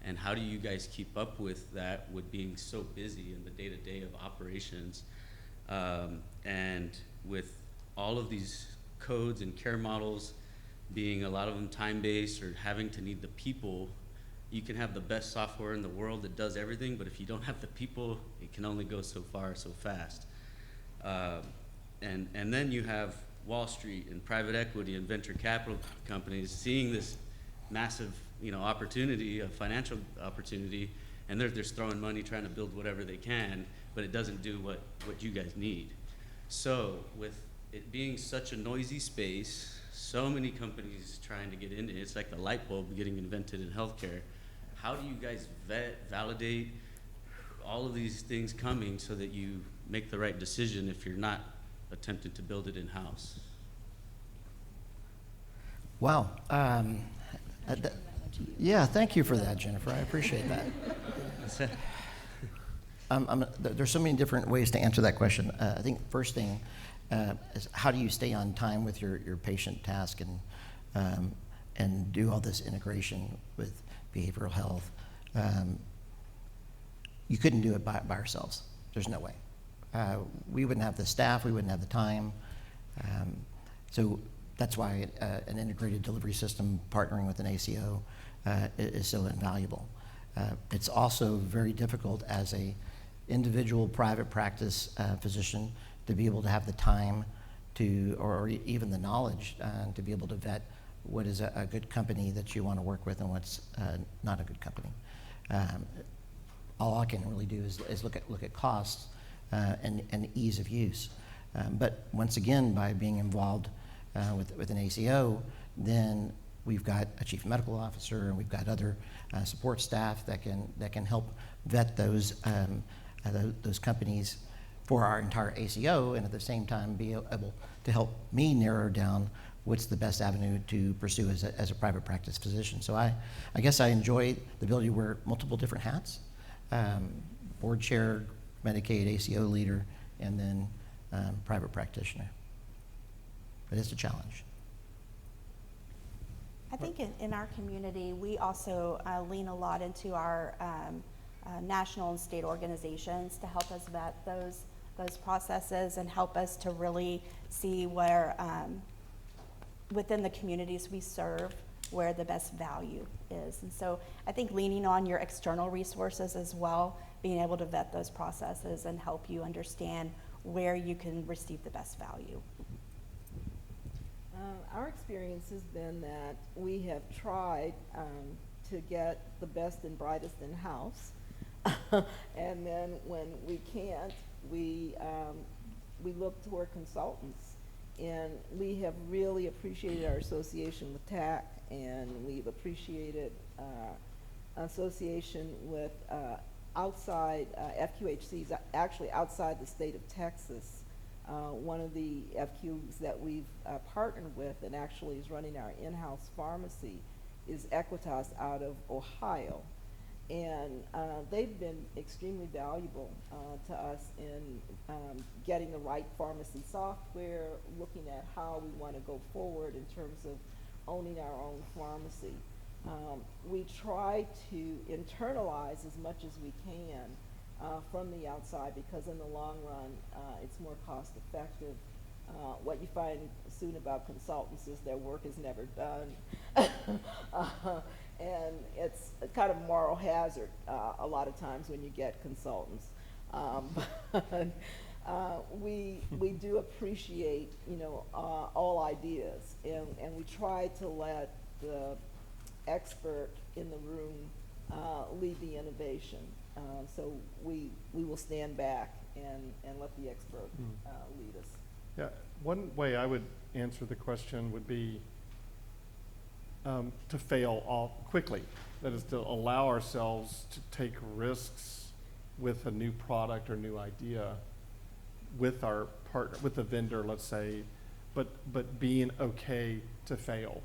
And how do you guys keep up with that, with being so busy in the day-to-day of operations, and with all of these codes and care models being a lot of them time-based or having to need the people? You can have the best software in the world that does everything, but if you don't have the people, it can only go so far, so fast. And then you have Wall Street and private equity and venture capital companies seeing this massive, opportunity, a financial opportunity, and they're just throwing money trying to build whatever they can, but it doesn't do what you guys need. So with it being such a noisy space, so many companies trying to get into it, it's like the light bulb getting invented in healthcare. How do you guys validate all of these things coming so that you make the right decision if you're not attempting to build it in-house? Wow. Yeah, thank you for that, Jennifer. I appreciate that. There's so many different ways to answer that question. I think the first thing is how do you stay on time with your patient task and do all this integration with behavioral health. You couldn't do it by ourselves. There's no way. We wouldn't have the staff, we wouldn't have the time. So that's why an integrated delivery system partnering with an ACO is so invaluable. It's also very difficult as a individual private practice physician to be able to have the time to, or even the knowledge to be able to vet what is a good company that you want to work with and what's not a good company. all I can really do is look at costs and ease of use. But once again, by being involved with an ACO, then we've got a chief medical officer and we've got other support staff that can help vet those companies for our entire ACO, and at the same time be able to help me narrow down what's the best avenue to pursue as a private practice physician. So I guess I enjoy the ability to wear multiple different hats, board chair, Medicaid, ACO leader, and then private practitioner. But it's a challenge. I think in our community, we also lean a lot into our national and state organizations to help us vet those processes and help us to really see where, within the communities we serve, where the best value is. And so I think leaning on your external resources as well, being able to vet those processes and help you understand where you can receive the best value. Our experience has been that we have tried to get the best and brightest in-house, and then when we can't, we look toward consultants. And we have really appreciated our association with TAC, and we've appreciated association with outside FQHCs, actually outside the state of Texas. One of the FQs that we've partnered with and actually is running our in-house pharmacy is Equitas out of Ohio. And they've been extremely valuable to us in getting the right pharmacy software, looking at how we want to go forward in terms of owning our own pharmacy. We try to internalize as much as we can from the outside, because in the long run, it's more cost effective. What you find soon about consultants is their work is never done. And it's a kind of moral hazard a lot of times when you get consultants. But we do appreciate, all ideas, and we try to let the expert in the room lead the innovation. So we will stand back and let the expert lead us. Yeah, one way I would answer the question would be to fail quickly. That is, to allow ourselves to take risks with a new product or new idea with our partner, with the vendor, let's say, but being okay to fail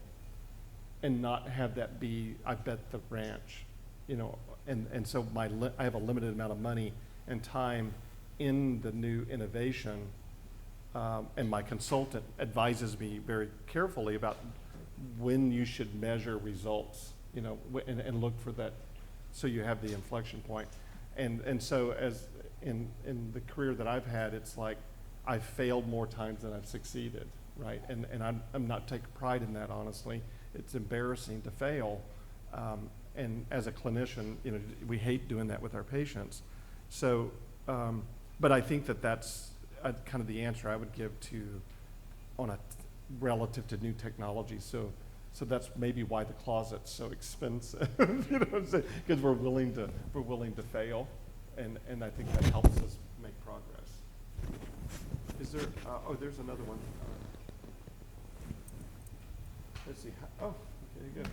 and not have that be, I bet the ranch, and so I have a limited amount of money and time in the new innovation, and my consultant advises me very carefully about when you should measure results, and look for that, so you have the inflection point. And so as in the career that I've had, it's like I've failed more times than I've succeeded, right? And I'm not taking pride in that, honestly. It's embarrassing to fail. And as a clinician, we hate doing that with our patients. So, but I think that's kind of the answer I would give relative to new technology. So that's maybe why the closet's so expensive, because we're willing to fail, and I think that helps us make progress. Is there? There's another one. Let's see. Oh, okay, good.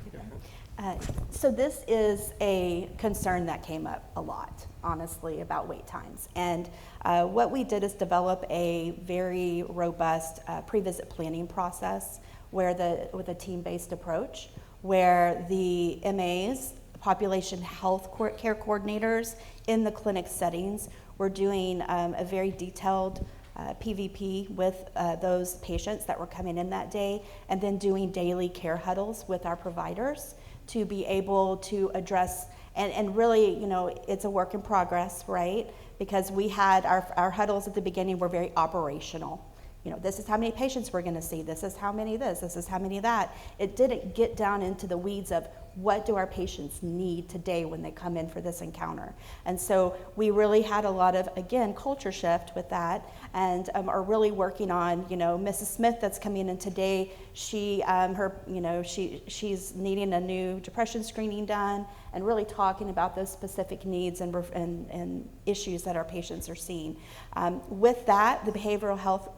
So this is a concern that came up a lot, honestly, about wait times. And what we did is develop a very robust pre-visit planning process with a team-based approach, where the MAs, population health care coordinators in the clinic settings, were doing a very detailed PVP with those patients that were coming in that day, and then doing daily care huddles with our providers to be able to address, and really, it's a work in progress, right? Because we had our huddles at the beginning were very operational. This is how many patients we're going to see, this is how many this is how many that. It didn't get down into the weeds of what do our patients need today when they come in for this encounter? And so we really had a lot of, again, culture shift with that, and are really working on, Mrs. Smith that's coming in today, she's needing a new depression screening done, and really talking about those specific needs and issues that our patients are seeing. With that, the behavioral health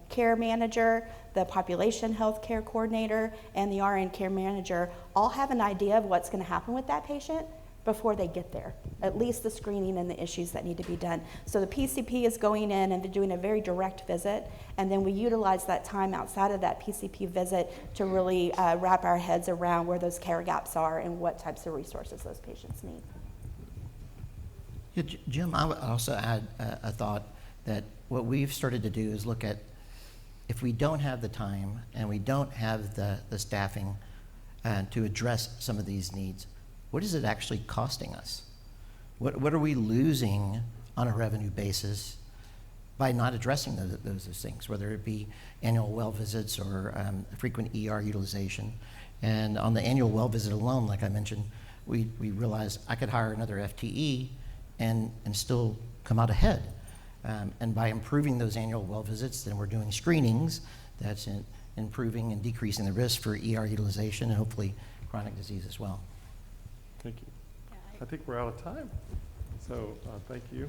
care manager, the population health care coordinator, and the RN care manager all have an idea of what's going to happen with that patient before they get there, at least the screening and the issues that need to be done. So the PCP is going in and doing a very direct visit, and then we utilize that time outside of that PCP visit to really wrap our heads around where those care gaps are and what types of resources those patients need. Yeah, Jim, I would also add a thought that what we've started to do is look at, if we don't have the time and we don't have the staffing to address some of these needs, what is it actually costing us? What are we losing on a revenue basis by not addressing those things, whether it be annual well visits or frequent ER utilization? And on the annual well visit alone, like I mentioned, we realized I could hire another FTE and still come out ahead. And by improving those annual well visits, then we're doing screenings that's improving and decreasing the risk for ER utilization and hopefully chronic disease as well. Thank you. I think we're out of time. So thank you.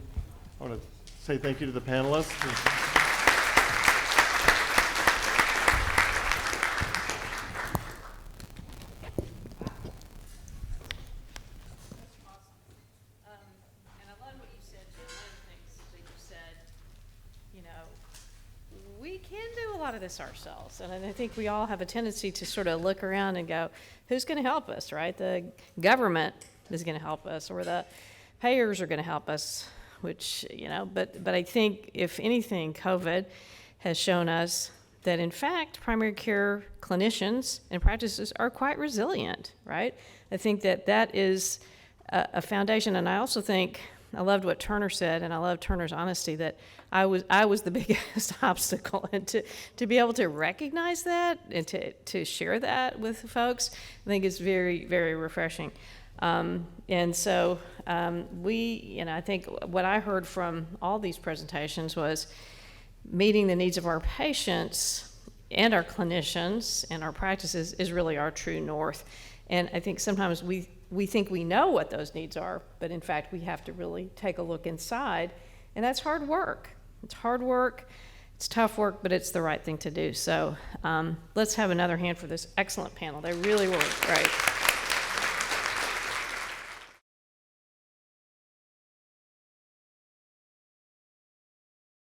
I want to say thank you to the panelists. And I love what you said, Jim. One of the things that you said, we can do a lot of this ourselves. And I think we all have a tendency to sort of look around and go, who's going to help us, right? The government is going to help us, or the payers are going to help us, which, but I think if anything, COVID has shown us that in fact, primary care clinicians and practices are quite resilient, right? I think that is a foundation. And I also think, I loved what Turner said, and I love Turner's honesty, that I was the biggest obstacle, and to be able to recognize that and to share that with folks, I think is very, very refreshing. And so I think what I heard from all these presentations was meeting the needs of our patients and our clinicians and our practices is really our true north. And I think sometimes we think we know what those needs are, but in fact we have to really take a look inside, and that's hard work. It's hard work, it's tough work, but it's the right thing to do. So let's have another hand for this excellent panel. They really were great.